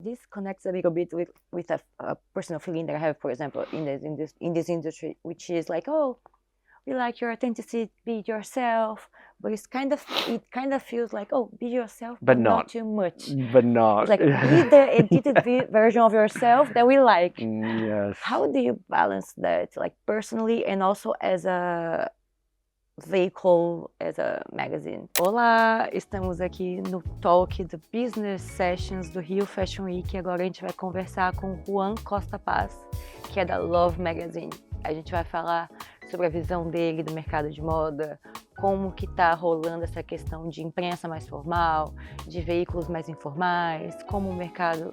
this connects a little bit with a personal feeling that I have, for example, in this industry, which is like, oh, we like your authenticity, be yourself, but it kind of feels like, oh, be yourself, but not too much. But not. It's like, be the edited version of yourself that we like. Yes. How do you balance that, like personally and also as a vehicle, as a magazine? Olá, estamos aqui no Talk do Business Sessions do Rio Fashion Week. Agora a gente vai conversar com Juan Costa Paz, que é da Love Magazine. A gente vai falar sobre a visão dele do mercado de moda, como que tá rolando essa questão de imprensa mais formal, de veículos mais informais, como o mercado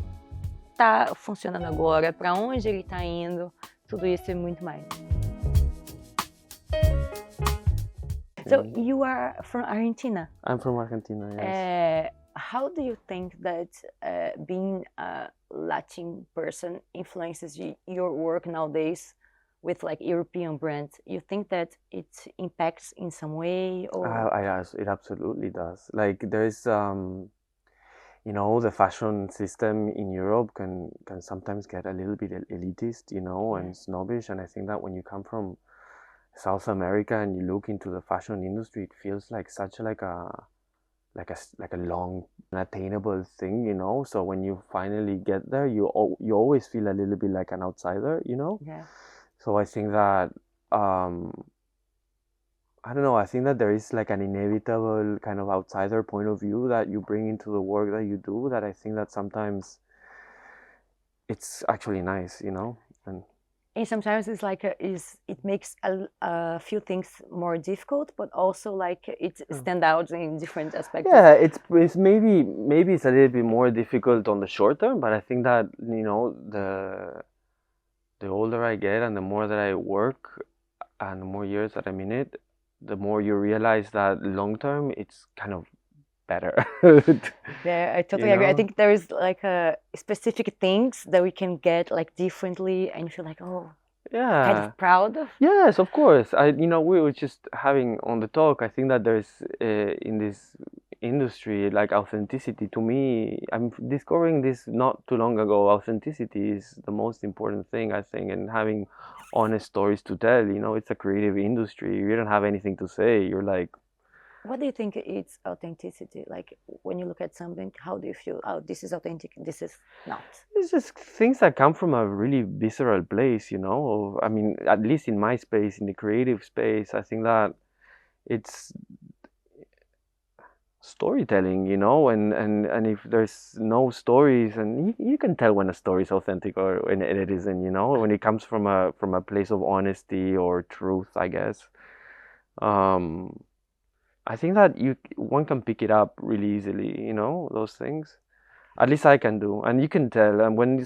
tá funcionando agora, para onde ele tá indo, tudo isso e muito mais. So you are from Argentina. I'm from Argentina, yes. How do you think that being a Latin person influences your work nowadays with like European brands? You think that it impacts in some way? Or? It absolutely does. Like there's, you know, the fashion system in Europe can sometimes get a little bit elitist, you know, and snobbish. And I think that when you come from South America and you look into the fashion industry, it feels like such like a long unattainable thing, you know. So when you finally get there, you always feel a little bit like an outsider, you know. Yeah. So I think that I don't know, I think that there is like an inevitable kind of outsider point of view that you bring into the work that you do, that I think that sometimes it's actually nice, you know. And sometimes it's like it makes a few things more difficult, but also like it stands out in different aspects. Yeah, it's maybe it's a little bit more difficult on the short term, but I think that, you know, the older I get and the more that I work and the more years that I'm in it, the more you realize that long term it's kind of better. Yeah, I totally agree. I think there is like specific things that we can get like differently and feel like, oh, yeah, kind of proud of. Yes, of course. You know, we were just having on the talk, I think that there's in this industry, like authenticity, to me, I'm discovering this not too long ago. Authenticity is the most important thing, I think, and having honest stories to tell. You know, it's a creative industry. You don't have anything to say. You're like, what do you think it's authenticity? Like when you look at something, how do you feel? Oh, this is authentic, this is not. It's just things that come from a really visceral place, you know. I mean, at least in my space, in the creative space, I think that it's storytelling, you know, and if there's no stories, and you can tell when a story is authentic or when it isn't, you know, when it comes from a place of honesty or truth, I guess. I think that one can pick it up really easily, you know, those things. At least I can do, and you can tell. And when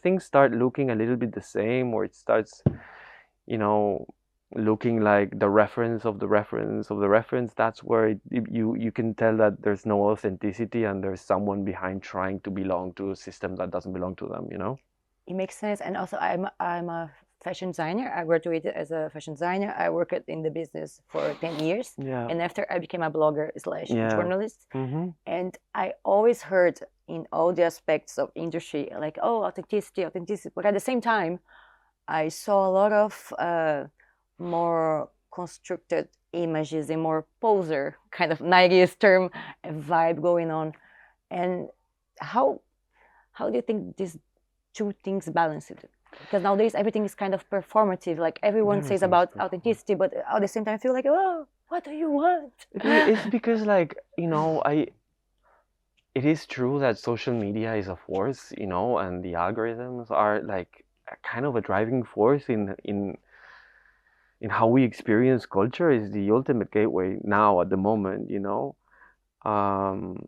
things start looking a little bit the same, or it starts, you know, looking like the reference of the reference of the reference, that's where you can tell that there's no authenticity and there's someone behind trying to belong to a system that doesn't belong to them, you know. It makes sense. And also I'm a fashion designer. I graduated as a fashion designer. I worked in the business for 10 years. Yeah. And after I became a blogger / journalist. Mm-hmm. And I always heard in all the aspects of industry, like, oh, authenticity. But at the same time, I saw a lot of more constructed images and more poser kind of 90s term vibe going on. And how do you think these two things balance it? Because nowadays everything is kind of performative, like everyone says about authenticity, but at the same time I feel like, oh, what do you want? It's because, like, you know, it is true that social media is a force, you know, and the algorithms are like kind of a driving force in how we experience culture. Is the ultimate gateway now at the moment, you know. And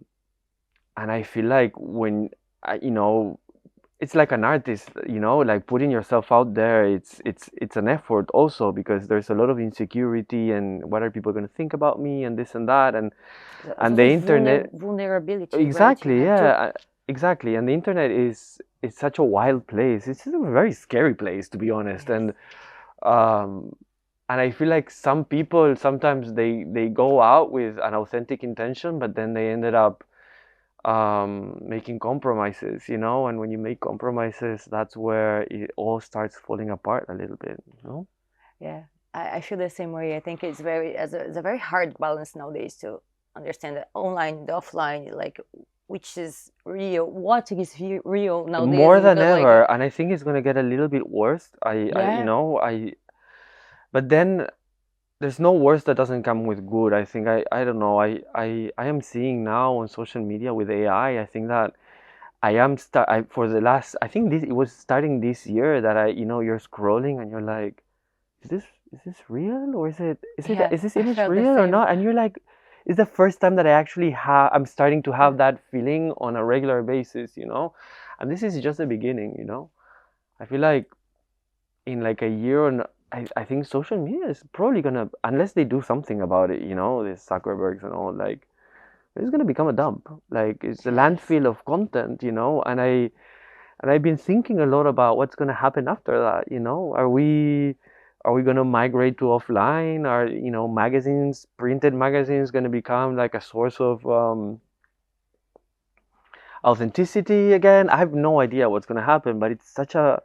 I feel like when you know, it's like an artist, you know, like putting yourself out there, it's an effort also, because there's a lot of insecurity and what are people going to think about me and this and that, and the internet vulnerability. Exactly, right? yeah, exactly. And the internet is such a wild place. It's a very scary place, to be honest. Yes. And I feel like some people sometimes they go out with an authentic intention, but then they ended up making compromises, you know, and when you make compromises, that's where it all starts falling apart a little bit, you know? Yeah, I feel the same way. I think it's a very hard balance nowadays to understand the online, the offline, like which is real, what is real nowadays. More than Because like, ever, and I think it's gonna get a little bit worse. You yeah, know, but then there's no worse that doesn't come with good. I think I don't know. I am seeing now on social media with AI. I think that for the last. I think it was starting this year that you know, you're scrolling and you're like, is this is this real, or yeah, is this I image felt the real or same. not? And you're like, it's the first time that I'm starting to have that feeling on a regular basis, you know. And this is just the beginning, you know. I feel like in like a year, and I think social media is probably gonna, unless they do something about it, you know, the Zuckerbergs and all, like it's gonna become a dump. Like it's a Yes. landfill of content, you know. And I've been thinking a lot about what's gonna happen after that, you know. Are we gonna migrate to offline? Are, you know, printed magazines, gonna become like a source of authenticity again? I have no idea what's gonna happen, but it's such a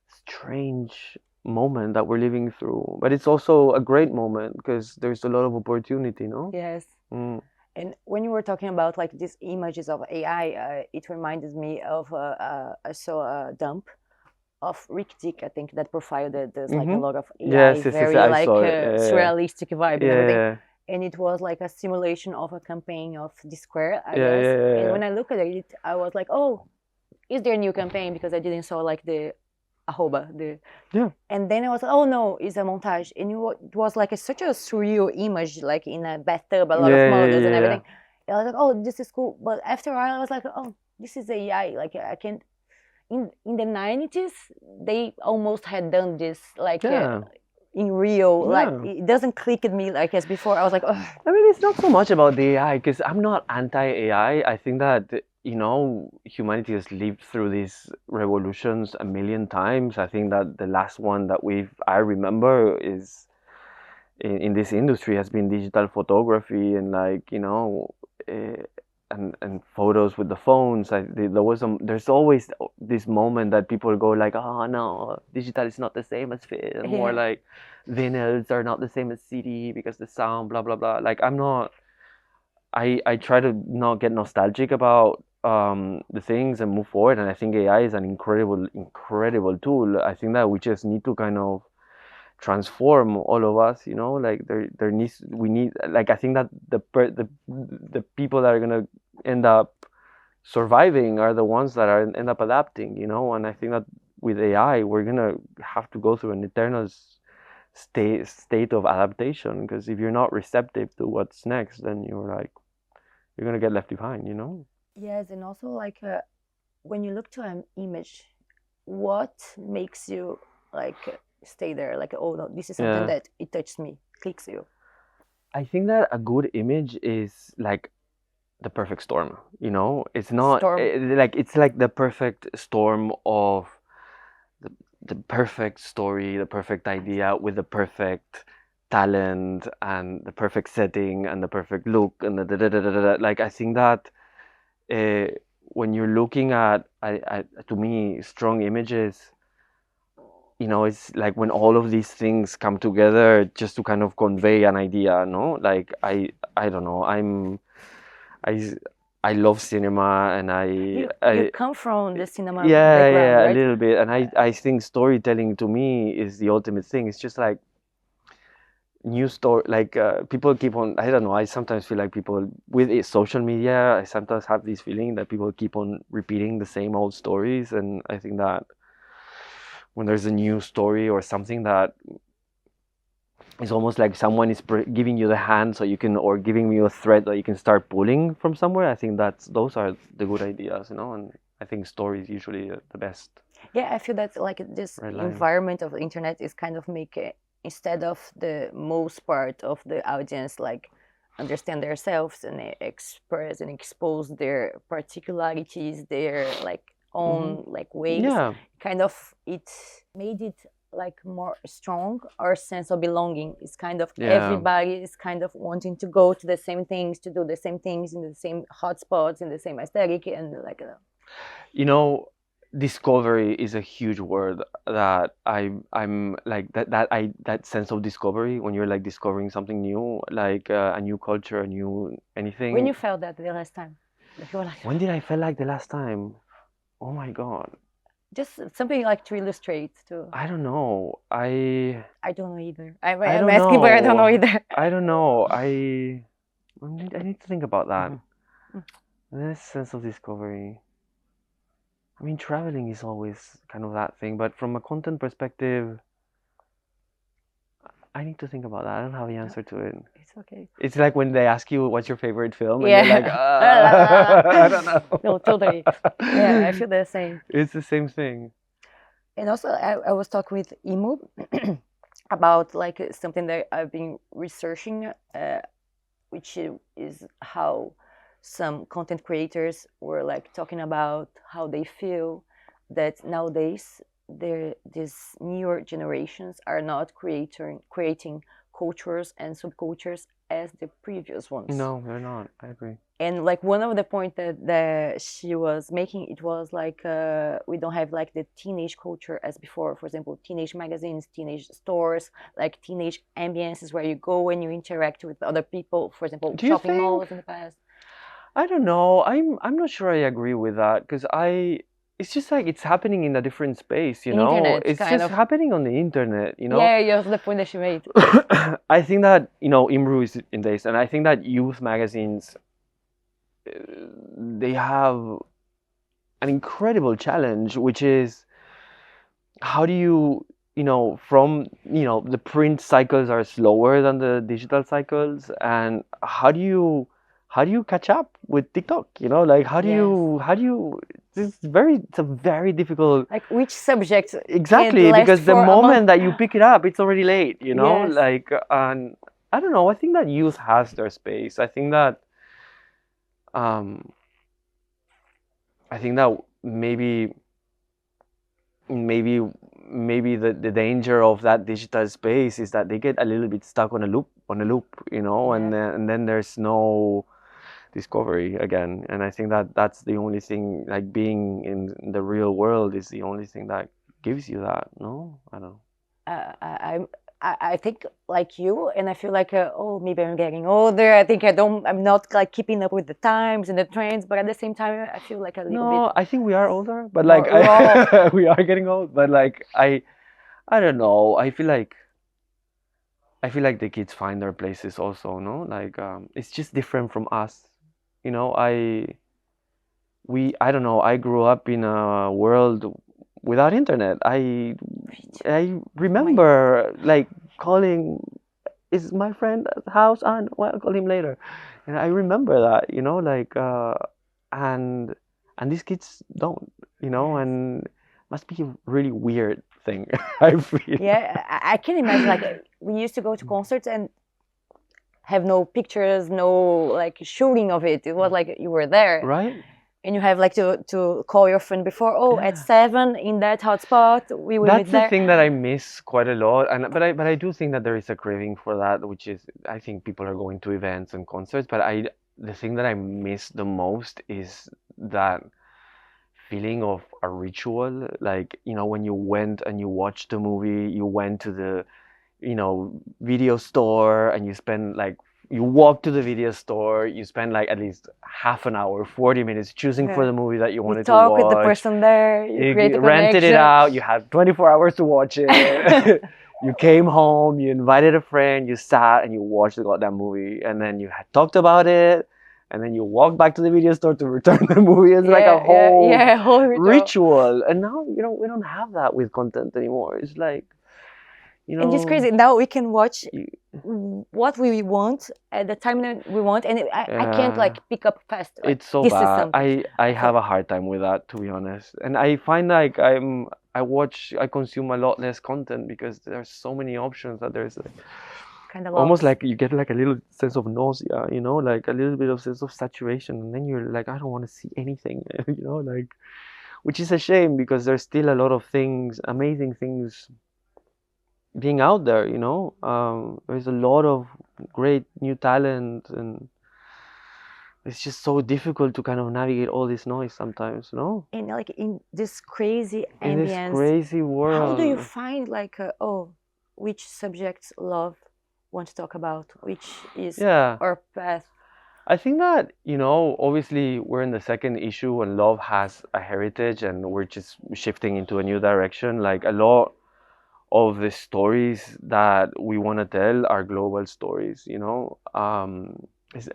strange moment that we're living through. But it's also a great moment because there's a lot of opportunity, no? Yes. Mm. And when you were talking about like these images of AI, it reminded me of I saw a dump of Rick Dick, I think, that profile that there's like a Mm-hmm. lot of AI, Yes, yes, yes, very I like saw it. Yeah, surrealistic vibe and everything. yeah, And it was like a simulation of a campaign of the Square, I yeah, guess. yeah, yeah, And yeah, when I looked at it, I was like, oh, is there a new campaign? Because I didn't saw like the arroba, the yeah. and then I was like, oh no, it's a montage. And it was like such a surreal image, like in a bathtub, a Yeah, lot of yeah, models yeah, and yeah. everything. And I was like, oh, this is cool. But after a while, I was like, oh, this is AI. Like I can't. In the 90s, they almost had done this like Yeah, in real. Like yeah. it doesn't click at me like as before. I was like, oh, I mean, it's not so much about the AI because I'm not anti-AI. I think that, you know, humanity has lived through these revolutions a million times. I think that the last one that I remember is in this industry has been digital photography and, like, you know, uh, and photos with the phones. There's always this moment that people go like, oh no, digital is not the same as film, or yeah, like vinyls are not the same as CD because the sound, blah blah blah. Like I'm not. I try to not get nostalgic about the things and move forward. And I think AI is an incredible tool. I think that we just need to kind of transform all of us, you know. Like there needs we need like I think that the people that are gonna end up surviving are the ones that are end up adapting, you know. And I think that with AI we're gonna have to go through an eternal state of adaptation, because if you're not receptive to what's next, then you're gonna get left behind, you know. yes, and also like when you look to an image, what makes you like stay there? Like, oh no, this is something Yeah, that it touches me, clicks you. I think that a good image is like the perfect storm, you know. It's not Storm. like it's like the perfect storm of the, the perfect story, the perfect idea with the perfect talent and the perfect setting and the perfect look and the da, da, da, da, da, da. Like I think that uh, when you're looking at to me strong images, you know, it's like when all of these things come together just to kind of convey an idea, no? Like I don't know, I I love cinema, and You come from the cinema yeah, background, yeah, a right? little bit. And I think storytelling to me is the ultimate thing. It's just like new story, like people keep on, I don't know, I sometimes feel like people with social media, I sometimes have this feeling that people keep on repeating the same old stories. And I think that when there's a new story or something that it's almost like someone is giving you the hand so you can, or giving you a thread that you can start pulling from somewhere. I think those are the good ideas, you know. And I think story is usually the best Yeah, I feel that like this red line. environment of the internet is kind of make it, instead of the most part of the audience like understand themselves and express and expose their particularities, their like Hmm. own like ways, Yeah. kind of it made it like more strong, our sense of belonging is kind of Yeah. everybody is kind of wanting to go to the same things, to do the same things in the same hotspots, in the same aesthetic, and like You know, discovery is a huge word that I'm like that sense of discovery when you're like discovering something new, like a new culture, a new anything. when you felt that the last time, like you were like, When did I feel like the last time? Oh my God. just something like to illustrate to. I don't know. I don't know either. I'm don't asking, but I don't know know. either. I don't know. I need to think about that. Mhm. This sense of discovery. I mean, traveling is always kind of that thing, but from a content perspective, I need to think about that. I don't have the answer to it. It's okay. It's like when they ask you what's your favorite film, and Yeah. you're like, I don't know. No, totally. Yeah, I feel the same. It's the same thing. And also, I was talking with Imu about like something that I've been researching, which is how some content creators were like talking about how they feel that nowadays these newer generations are not creating cultures and subcultures as the previous ones. No, they're not. I agree. And like one of the points that she was making, it was like we don't have like the teenage culture as before. For example, teenage magazines, teenage stores, like teenage ambiences where you go and you interact with other people. For example, Do you shopping think? malls in the past. I don't know. I'm not sure I agree with that because it's just like it's happening in a different space, you In know? internet, It's kind just of. happening on the internet, you know? Yeah, yeah, that's the point that she made. I think that, you know, Imru is in this, and I think that youth magazines, they have an incredible challenge, which is how do you, you know, from, you know, the print cycles are slower than the digital cycles, and how do you catch up with TikTok? You know, like how do you it's a very difficult. Like which subject Exactly, can last because the for a moment month? that you pick it up, it's already late, you know? Yes. Like, and I don't know, I think that youth has their space. Um, I think that maybe maybe the danger of that digital space is that they get a little bit stuck on a loop, you know, and then there's no discovery again. And I think that that's the only thing, like being in the real world is the only thing that gives you that. No, I don't know. I think like you, and I feel like oh, maybe I'm getting older. I think I'm not like keeping up with the times and the trends, but at the same time I feel like a little No, bit I think we are older, but more like raw. we are getting old. But like I don't know. I feel like the kids find their places also. No, like it's just different from us. You know, I don't know. I grew up in a world without internet. I remember like calling, is my friend at the house? And well, I'll call him later. And I remember that, you know, like and and these kids don't, you know, and must be a really weird thing. I feel. Yeah, I can imagine like we used to go to concerts and have no pictures, no like shooting of it. It was like you were there. Right? And you have like to call your friend before. Oh, at Yeah. 7 in that hotspot, we will meet That's the there. thing that I miss quite a lot, and but I do think that there is a craving for that, which is I think people are going to events and concerts, but the thing that I miss the most is that feeling of a ritual, like, you know, when you went and you watched the movie, you went to the, you know, video store and you spend like you walk to the video store, you spend like at least half an hour, 40 minutes choosing for Yeah. the movie that you You wanted to talk with the watch. person there, you create a rented it connection. out, you had 24 hours to watch it. You came home, you invited a friend, you sat and you watched the goddamn movie, and then you had talked about it, and then you walked back to the video store to return the movie. It's like a whole ritual. And now, you know, we don't have that with content anymore. It's like, you know, and it's crazy. Now we can watch what we want at the time that we want, and I can't like pick up fast. Like, it's so this is bad. something. I have a hard time with that, to be honest. And I find like I consume a lot less content because there's so many options that there's like, kind of almost like you get like a little sense of nausea, you know, like a little bit of sense of saturation, and then you're like, I don't want to see anything, you know, like, which is a shame because there's still a lot of things, amazing things being out there, you know. There's a lot of great new talent, and it's just so difficult to kind of navigate all this noise sometimes, no? And like in this crazy In this ambience, crazy how do you world. find like which subjects love want to talk about, which is Yeah. our path? I think that, you know, obviously we're in the second issue and love has a heritage and we're just shifting into a new direction. Like a lot of the stories that we want to tell are global stories, you know.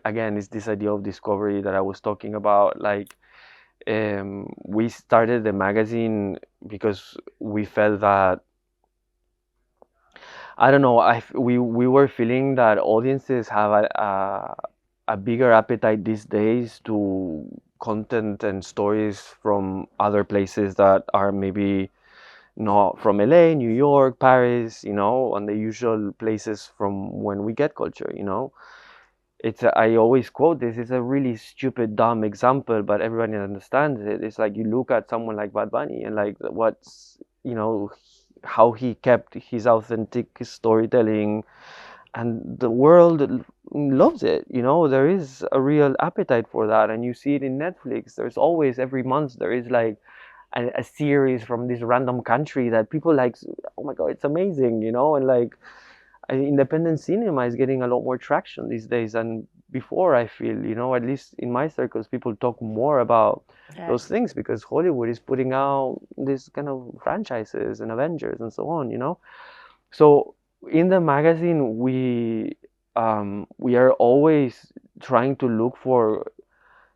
Again, it's this idea of discovery that I was talking about. Like, we started the magazine because we felt that, I don't know, we were feeling that audiences have a bigger appetite these days to content and stories from other places that are maybe not from LA, New York, Paris, you know, and the usual places from when we get culture, you know. I always quote this, it's a really stupid, dumb example, but everybody understands it. It's like you look at someone like Bad Bunny and like what's, you know, how he kept his authentic storytelling, and the world loves it, you know. There is a real appetite for that, and you see it in Netflix. There's always, every month there is like a series from this random country that people like, oh my god, it's amazing, you know. And like, independent cinema is getting a lot more traction these days than before, I feel, you know. At least in my circles, people talk more about those things because Hollywood is putting out this kind of franchises and Avengers and so on, you know. So in the magazine, we are always trying to look for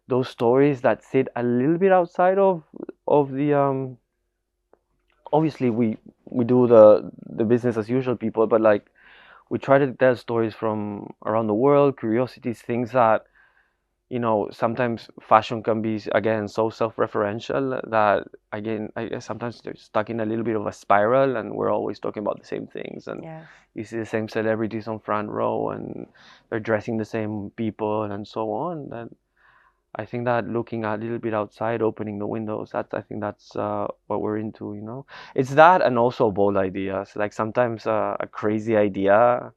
those stories that sit a little bit outside of the obviously we do the business as usual people, but like we try to tell stories from around the world, curiosities, things that, you know, sometimes fashion can be, again, so self-referential that, again, I guess sometimes they're stuck in a little bit of a spiral and we're always talking about the same things, and you see the same celebrities on front row and they're dressing the same people and so on. And I think that looking a little bit outside, opening the windows, I think that's what we're into, you know. It's that, and also bold ideas. Like sometimes a crazy idea.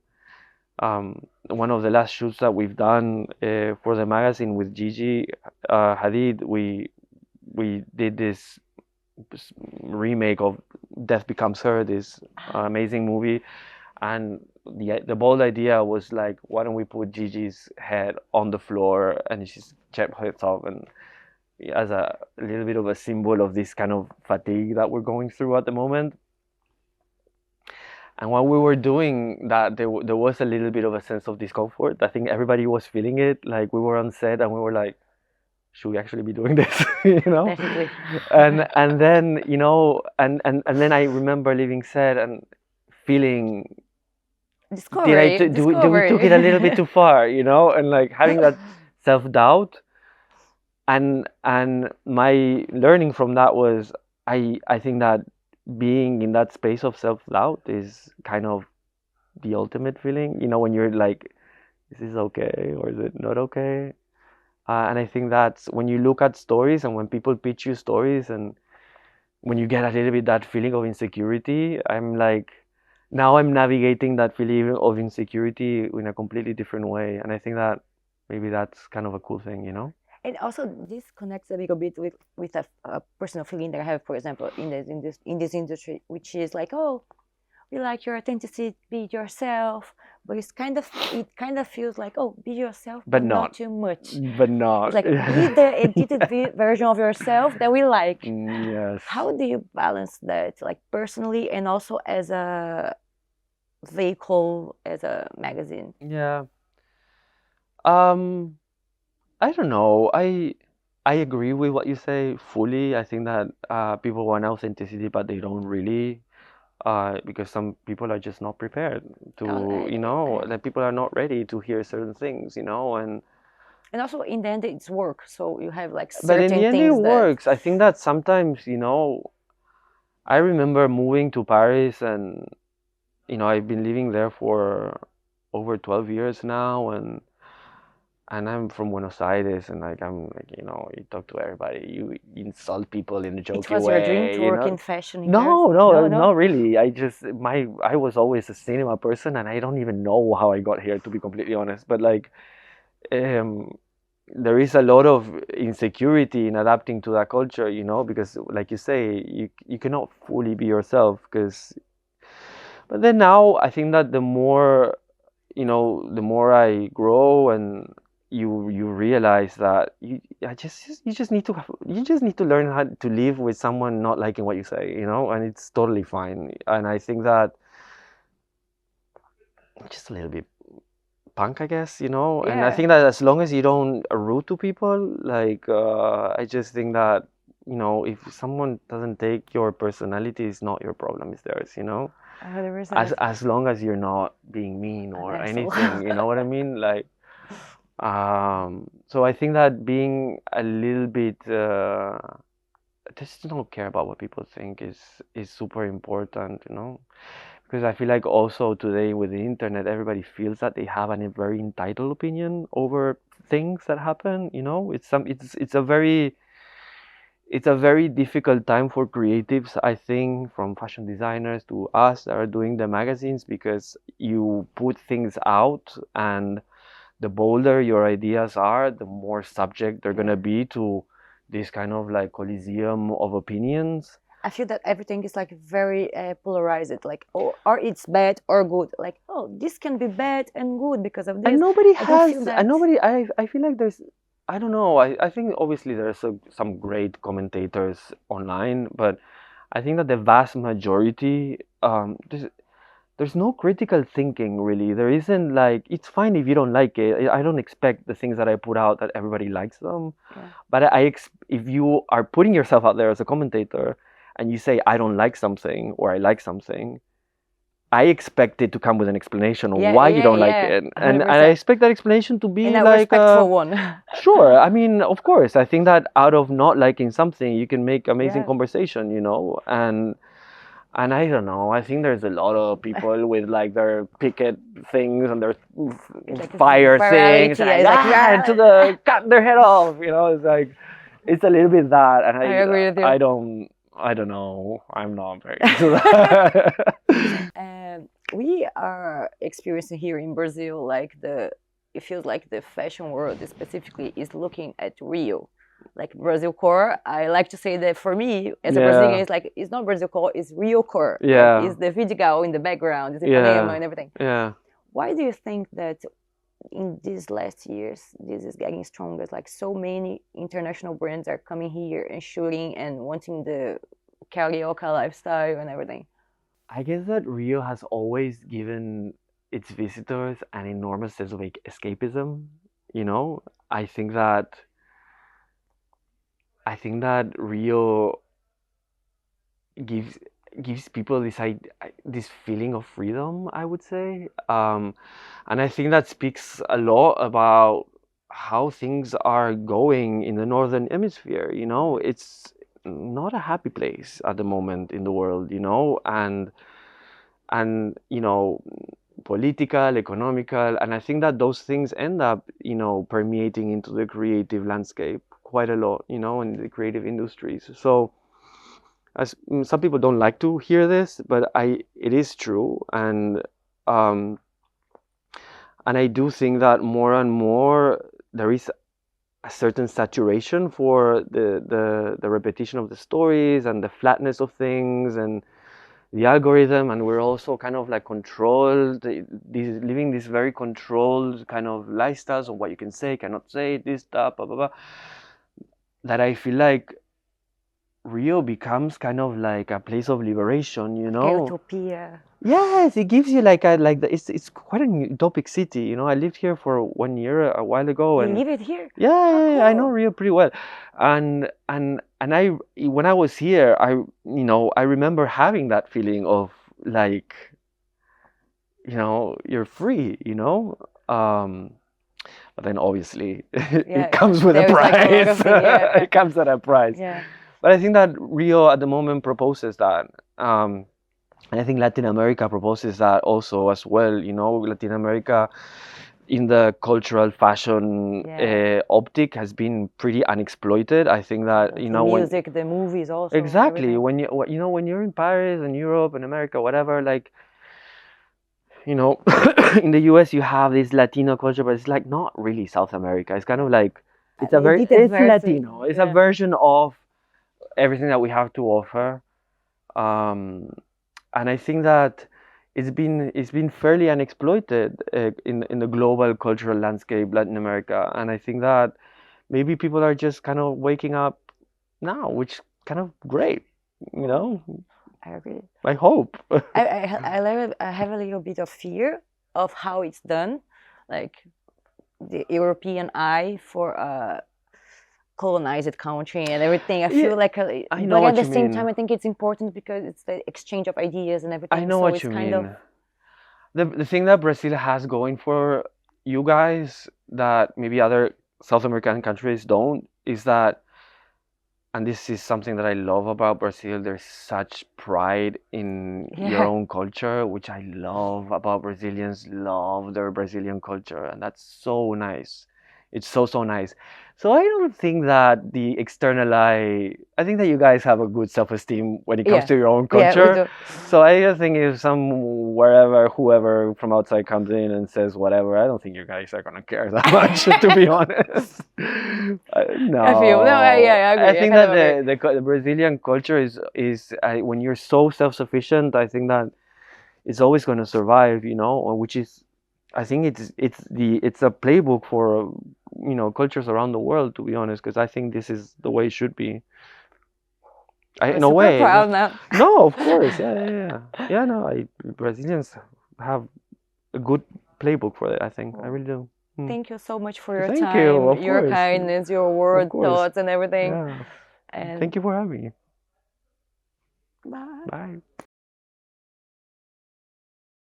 One of the last shoots that we've done for the magazine with Gigi Hadid, we did this remake of Death Becomes Her, this amazing movie, and the bold idea was like, why don't we put Gigi's head on the floor and she's kept herself, and as a little bit of a symbol of this kind of fatigue that we're going through at the moment. And while we were doing that, there was a little bit of a sense of discomfort. I think everybody was feeling it. Like we were on set and we were like, should we actually be doing this? You know? Definitely. And then, you know, and then I remember leaving set and feeling, Discovery. do we took it a little bit too far, you know? And like having that self-doubt. And my learning from that was, I think that being in that space of self-doubt is kind of the ultimate feeling, you know, when you're like, is this okay or is it not okay? And I think that's when you look at stories and when people pitch you stories and when you get a little bit that feeling of insecurity, I'm like, now I'm navigating that feeling of insecurity in a completely different way. And I think that maybe that's kind of a cool thing, you know? And also, this connects a little bit with a personal feeling that I have, for example, in this industry, which is like, oh, we like your authenticity, be yourself, but it kind of feels like, oh, be yourself, but not too much. But not. It's like, be the edited version of yourself that we like. Yes. How do you balance that, like personally and also as a vehicle, as a magazine? Yeah. I don't know. I agree with what you say fully. I think that people want authenticity, but they don't really, because some people are just not prepared to, you know, that people are not ready to hear certain things, you know, and also in the end it's work, so you have like but in certain the end it things that works. I think that sometimes, you know, I remember moving to Paris and, you know, I've been living there for over 12 years now, and and I'm from Buenos Aires, and like I'm like, you know, you talk to everybody, you insult people in a It jokey was your dream way, to you work know. in fashion here? No, No, no, no. not really. I was always a cinema person, and I don't even know how I got here, to be completely honest. But like, um, there is a lot of insecurity in adapting to that culture, you know, because like you say, you cannot fully be yourself. Because, but then now I think that the more, you know, the more I grow, and you realize that you just need to you just need to learn how to live with someone not liking what you say, you know, and it's totally fine. And I think that just a little bit punk, I guess, you know. And I Yeah. think that as long as you don't rude to people, like I just think that, you know, if someone doesn't take your personality, it's not your problem, it's theirs, you know. 100%. As long as you're not being mean An or asshole. anything, you know what I mean? Like, so I think that being a little bit just don't care about what people think is super important, you know. Because I feel like also today with the internet, everybody feels that they have a very entitled opinion over things that happen. You know, it's a very difficult time for creatives. I think from fashion designers to us that are doing the magazines, because you put things out, and the bolder your ideas are, the more subject they're gonna be to this kind of like coliseum of opinions. I feel that everything is like very polarized, like or it's bad or good. Like, oh, this can be bad and good because of And this. nobody I don't feel has, that. and nobody, I feel like there's, I don't know, I think obviously there's some great commentators online, but I think that the vast majority, there's no critical thinking really. There isn't, like, it's fine if you don't like it. I don't expect the things that I put out that everybody likes them. Yeah. But if you are putting yourself out there as a commentator and you say, I don't like something or I like something, I expect it to come with an explanation of Yeah, why you don't like yeah, it. And I 100%. expect that explanation to In be a like, respectful one. sure. I mean, of course, I think that out of not liking something, you can make amazing Yeah. conversation, you know? And I don't know, I think there's a lot of people with like their picket things and their It's like a fire things, virality, and yeah, like, it's like, to the cut their head off, you know? It's like, it's a little bit that, and I agree with you. I don't know, I'm not very into that. We are experiencing here in Brazil, like it feels like the fashion world specifically is looking at Rio, like Brazil core. I like to say that for me, as a Brazilian, Yeah, it's like it's not Brazil core, it's Rio core. Like yeah, it's the Vidigal in the background, it's Ipanema yeah, and everything. yeah. Why do you think that in these last years this is getting stronger? Like so many international brands are coming here and shooting and wanting the carioca lifestyle and everything. I guess that Rio has always given its visitors an enormous sense of like escapism, you know? I think that Rio gives gives people this feeling of freedom, I would say. And I think that speaks a lot about how things are going in the northern hemisphere, you know? It's not a happy place at the moment in the world, you know? And you know, political, economical, and I think that those things end up, you know, permeating into the creative landscape quite a lot, you know, in the creative industries. So as some people don't like to hear this, but it is true. Um and I do think that more and more there is a certain saturation for the repetition of the stories and the flatness of things and the algorithm, and we're also kind of like controlled, living this very controlled kind of lifestyles of what you can say, cannot say, this stuff, blah blah blah, that I feel like Rio becomes kind of like a place of liberation, you Like a know. utopia. Yes, it gives you like it's quite an utopic city, you know. I lived here for 1 year a while ago, You and live it here? yeah, How yeah, I know cool. Rio pretty well. And I when I was here, I remember having that feeling of like, you know, you're free, you know. But then obviously it comes with a There is like a lot of price. things, yeah. It comes at a price. Yeah. But I think that Rio at the moment proposes that. And I think Latin America proposes that also as well. You know, Latin America in the cultural fashion Yeah. optic has been pretty unexploited. I think that The music, the movies also, exactly everything. when you're in Paris and Europe and America, whatever, like in the US you have this Latino culture, but it's like not really South America. It's kind of like Edited it's version. Latino. It's a Yeah. version of everything that we have to offer. Um, and I think that it's been fairly unexploited in the global cultural landscape, Latin America. And I think that maybe people are just kind of waking up now, which is kind of great, you know. I agree. I hope. I have a little bit of fear of how it's done, like the European eye for a colonized country and everything. I Yeah, feel like, I know but at what the you same mean. time, I think it's important because it's the exchange of ideas and I everything. know So what it's you kind of mean. The thing that Brazil has going for you guys that maybe other South American countries don't is that, and this is something that I love about Brazil, there's such pride in your yeah. own culture, which I love about Brazilians, love their Brazilian culture, and that's so nice. It's so, so nice. So I don't think that the external eye, I think that you guys have a good self-esteem when it comes Yeah. to your own Yeah, we culture. do. So I just think if whoever from outside comes in and says whatever, I don't think you guys are gonna care that much, to be honest. I feel no. Yeah, No, I I agree. I think kind of that agree. the Brazilian culture is when you're so self-sufficient, I think that it's always going to survive, which is, I think it's a playbook for cultures around the world, to be honest, because I think this is the way it should be. I'm In a super way, proud now. no, of course, yeah. No, Brazilians have a good playbook for it. I think I really do. Thank you so much for your Thank you, time, of your course, kindness, your of word, course, thoughts, and everything. yeah. And Thank you for having me. bye. Bye.